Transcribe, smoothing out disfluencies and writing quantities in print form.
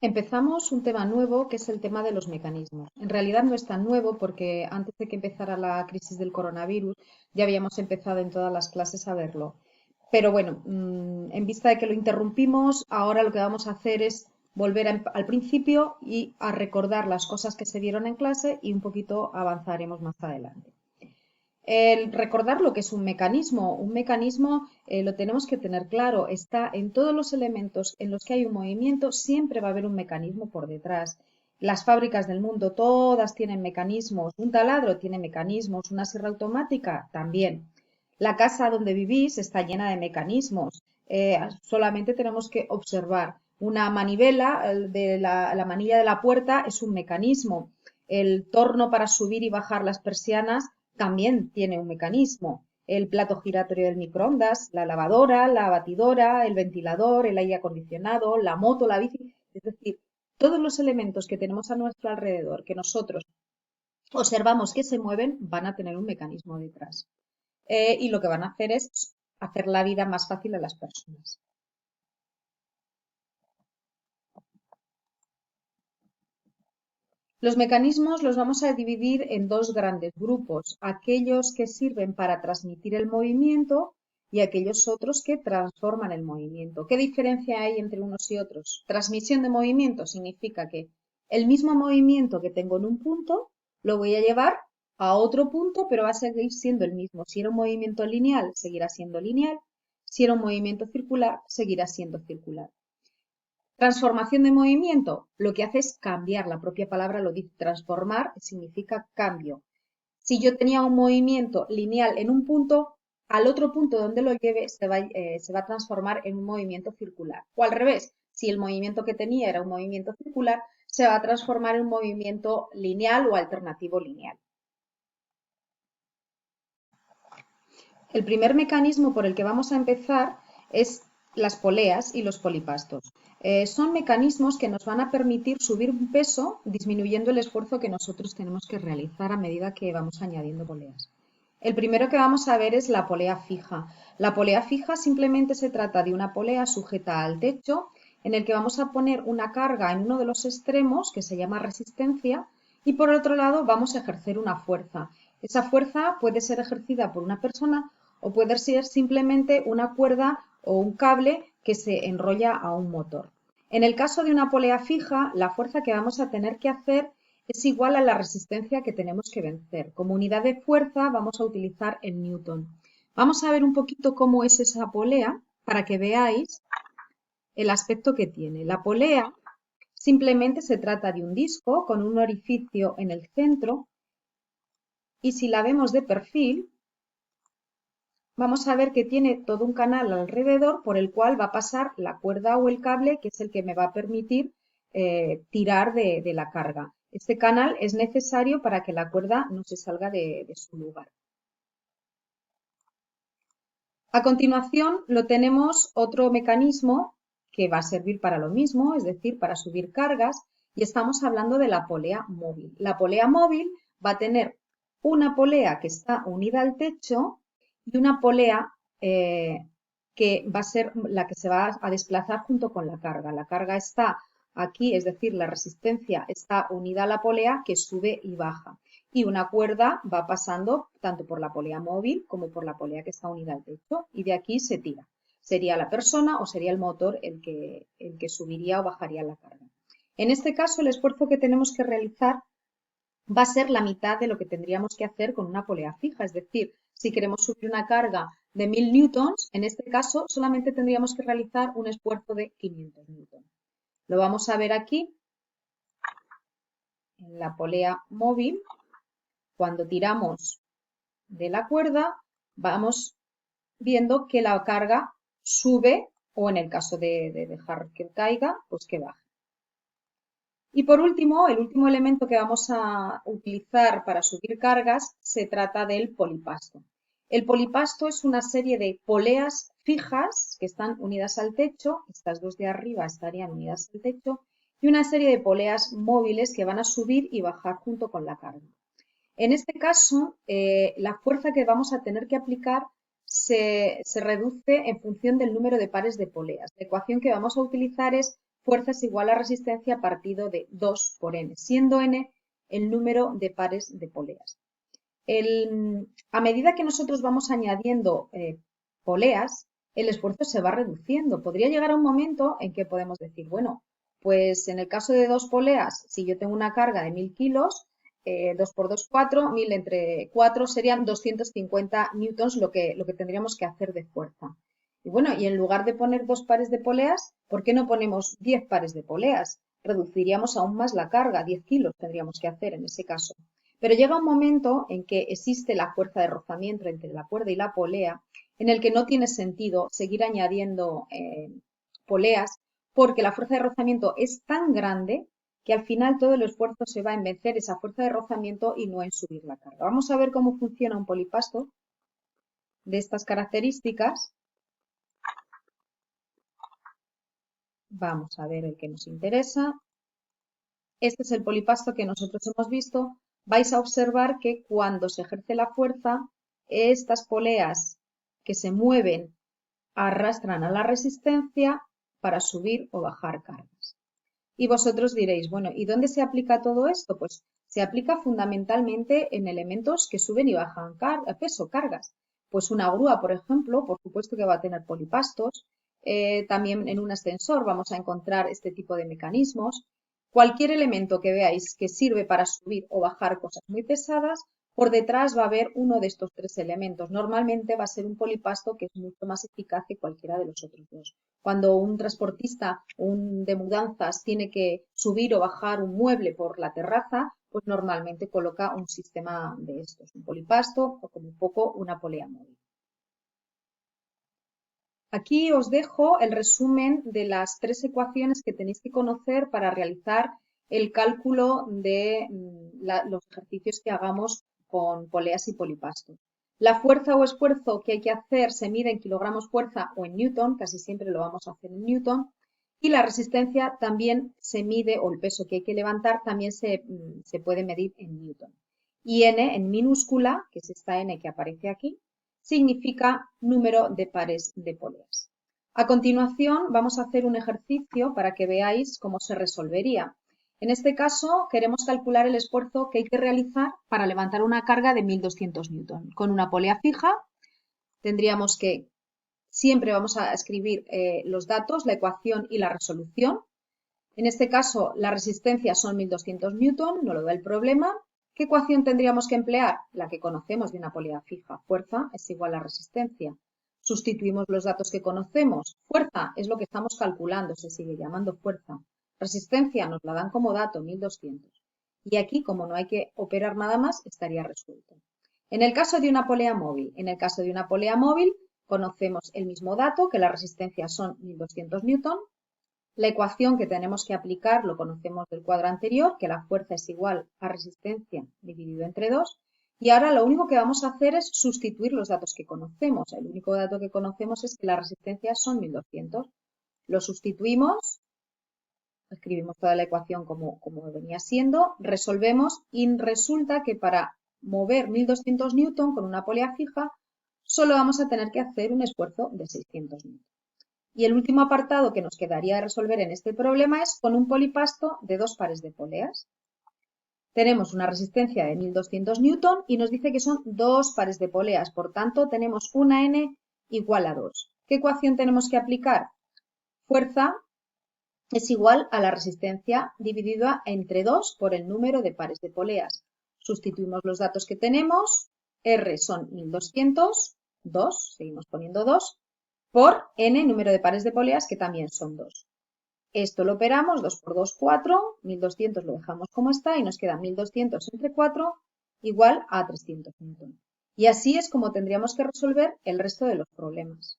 Empezamos un tema nuevo que es el tema de los mecanismos. En realidad no es tan nuevo porque antes de que empezara la crisis del coronavirus ya habíamos empezado en todas las clases a verlo. Pero bueno, en vista de que lo interrumpimos, ahora lo que vamos a hacer es volver al principio y a recordar las cosas que se vieron en clase y un poquito avanzaremos más adelante. El recordar lo que es un mecanismo lo tenemos que tener claro, está en todos los elementos en los que hay un movimiento, siempre va a haber un mecanismo por detrás. Las fábricas del mundo todas tienen mecanismos, un taladro tiene mecanismos, una sierra automática también. La casa donde vivís está llena de mecanismos, solamente tenemos que observar. Una manivela de la manilla de la puerta es un mecanismo. El torno para subir y bajar las persianas también tiene un mecanismo. El plato giratorio del microondas, la lavadora, la batidora, el ventilador, el aire acondicionado, la moto, la bici. Es decir, todos los elementos que tenemos a nuestro alrededor, que nosotros observamos que se mueven, van a tener un mecanismo detrás. Y lo que van a hacer es hacer la vida más fácil a las personas. Los mecanismos los vamos a dividir en dos grandes grupos, aquellos que sirven para transmitir el movimiento y aquellos otros que transforman el movimiento. ¿Qué diferencia hay entre unos y otros? Transmisión de movimiento significa que el mismo movimiento que tengo en un punto lo voy a llevar a otro punto, pero va a seguir siendo el mismo. Si era un movimiento lineal, seguirá siendo lineal. Si era un movimiento circular, seguirá siendo circular. Transformación de movimiento, lo que hace es cambiar, la propia palabra lo dice, transformar significa cambio. Si yo tenía un movimiento lineal en un punto, al otro punto donde lo lleve se va a transformar en un movimiento circular. O al revés, si el movimiento que tenía era un movimiento circular, se va a transformar en un movimiento lineal o alternativo lineal. El primer mecanismo por el que vamos a empezar es las poleas y los polipastos. Son mecanismos que nos van a permitir subir un peso disminuyendo el esfuerzo que nosotros tenemos que realizar a medida que vamos añadiendo poleas. El primero que vamos a ver es la polea fija. La polea fija simplemente se trata de una polea sujeta al techo en el que vamos a poner una carga en uno de los extremos que se llama resistencia y por otro lado vamos a ejercer una fuerza. Esa fuerza puede ser ejercida por una persona o puede ser simplemente una cuerda o un cable que se enrolla a un motor. En el caso de una polea fija, la fuerza que vamos a tener que hacer es igual a la resistencia que tenemos que vencer. Como unidad de fuerza vamos a utilizar el newton. Vamos a ver un poquito cómo es esa polea para que veáis el aspecto que tiene. La polea simplemente se trata de un disco con un orificio en el centro y si la vemos de perfil vamos a ver que tiene todo un canal alrededor por el cual va a pasar la cuerda o el cable, que es el que me va a permitir tirar de la carga. Este canal es necesario para que la cuerda no se salga de su lugar. A continuación, lo tenemos otro mecanismo que va a servir para lo mismo, es decir, para subir cargas, y estamos hablando de la polea móvil. La polea móvil va a tener una polea que está unida al techo y una polea que va a ser la que se va a desplazar junto con la carga. La carga está aquí, es decir, la resistencia está unida a la polea que sube y baja. Y una cuerda va pasando tanto por la polea móvil como por la polea que está unida al techo y de aquí se tira. Sería la persona o sería el motor el que subiría o bajaría la carga. En este caso, el esfuerzo que tenemos que realizar va a ser la mitad de lo que tendríamos que hacer con una polea fija. Es decir, si queremos subir una carga de 1000 newtons, en este caso solamente tendríamos que realizar un esfuerzo de 500 newtons. Lo vamos a ver aquí en la polea móvil. Cuando tiramos de la cuerda, vamos viendo que la carga sube o en el caso de dejar que caiga, pues que baje. Y por último, el último elemento que vamos a utilizar para subir cargas se trata del polipasto. El polipasto es una serie de poleas fijas que están unidas al techo, estas dos de arriba estarían unidas al techo, y una serie de poleas móviles que van a subir y bajar junto con la carga. En este caso, la fuerza que vamos a tener que aplicar se reduce en función del número de pares de poleas. La ecuación que vamos a utilizar es fuerza es igual a resistencia partido de 2 por n, siendo n el número de pares de poleas. A medida que nosotros vamos añadiendo poleas, el esfuerzo se va reduciendo. Podría llegar a un momento en que podemos decir, bueno, pues en el caso de 2 poleas, si yo tengo una carga de 1000 kilos, 2 por 2, 4, 1000 entre 4 serían 250 newtons lo que tendríamos que hacer de fuerza. Y bueno, y en lugar de poner 2 pares de poleas, ¿por qué no ponemos 10 pares de poleas? Reduciríamos aún más la carga, 10 kilos tendríamos que hacer en ese caso. Pero llega un momento en que existe la fuerza de rozamiento entre la cuerda y la polea, en el que no tiene sentido seguir añadiendo poleas, porque la fuerza de rozamiento es tan grande que al final todo el esfuerzo se va en vencer esa fuerza de rozamiento y no en subir la carga. Vamos a ver cómo funciona un polipasto de estas características. Vamos a ver el que nos interesa. Este es el polipasto que nosotros hemos visto. Vais a observar que cuando se ejerce la fuerza, estas poleas que se mueven arrastran a la resistencia para subir o bajar cargas. Y vosotros diréis, bueno, ¿y dónde se aplica todo esto? Pues se aplica fundamentalmente en elementos que suben y bajan peso, cargas. Pues una grúa, por ejemplo, por supuesto que va a tener polipastos. También en un ascensor vamos a encontrar este tipo de mecanismos. Cualquier elemento que veáis que sirve para subir o bajar cosas muy pesadas, por detrás va a haber uno de estos tres elementos. Normalmente va a ser un polipasto que es mucho más eficaz que cualquiera de los otros dos. Cuando un transportista de mudanzas tiene que subir o bajar un mueble por la terraza, pues normalmente coloca un sistema de estos, un polipasto o como poco una polea móvil. Aquí os dejo el resumen de las tres ecuaciones que tenéis que conocer para realizar el cálculo de los ejercicios que hagamos con poleas y polipastos. La fuerza o esfuerzo que hay que hacer se mide en kilogramos fuerza o en newton, casi siempre lo vamos a hacer en newton, y la resistencia también se mide, o el peso que hay que levantar también se puede medir en newton. Y n en minúscula, que es esta n que aparece aquí, significa número de pares de poleas. A continuación vamos a hacer un ejercicio para que veáis cómo se resolvería. En este caso queremos calcular el esfuerzo que hay que realizar para levantar una carga de 1200 newton. Con una polea fija tendríamos que, siempre vamos a escribir los datos, la ecuación y la resolución. En este caso la resistencia son 1200 newton, no lo da el problema. ¿Qué ecuación tendríamos que emplear? La que conocemos de una polea fija. Fuerza es igual a resistencia. Sustituimos los datos que conocemos. Fuerza es lo que estamos calculando, se sigue llamando fuerza. Resistencia nos la dan como dato, 1200. Y aquí, como no hay que operar nada más, estaría resuelto. En el caso de una polea móvil, conocemos el mismo dato, que la resistencia son 1200 newton. La ecuación que tenemos que aplicar lo conocemos del cuadro anterior, que la fuerza es igual a resistencia dividido entre 2. Y ahora lo único que vamos a hacer es sustituir los datos que conocemos. El único dato que conocemos es que la resistencia son 1200. Lo sustituimos, escribimos toda la ecuación como venía siendo, resolvemos y resulta que para mover 1200 newton con una polea fija solo vamos a tener que hacer un esfuerzo de 600 newton. Y el último apartado que nos quedaría de resolver en este problema es con un polipasto de 2 pares de poleas. Tenemos una resistencia de 1200 newton y nos dice que son 2 pares de poleas, por tanto tenemos una n igual a 2. ¿Qué ecuación tenemos que aplicar? Fuerza es igual a la resistencia dividida entre 2 por el número de pares de poleas. Sustituimos los datos que tenemos, R son 1200, 2, seguimos poniendo 2, por n número de pares de poleas que también son 2. Esto lo operamos, 2 por 2, 4, 1200 lo dejamos como está y nos queda 1200 entre 4 igual a 300 newton. Y así es como tendríamos que resolver el resto de los problemas.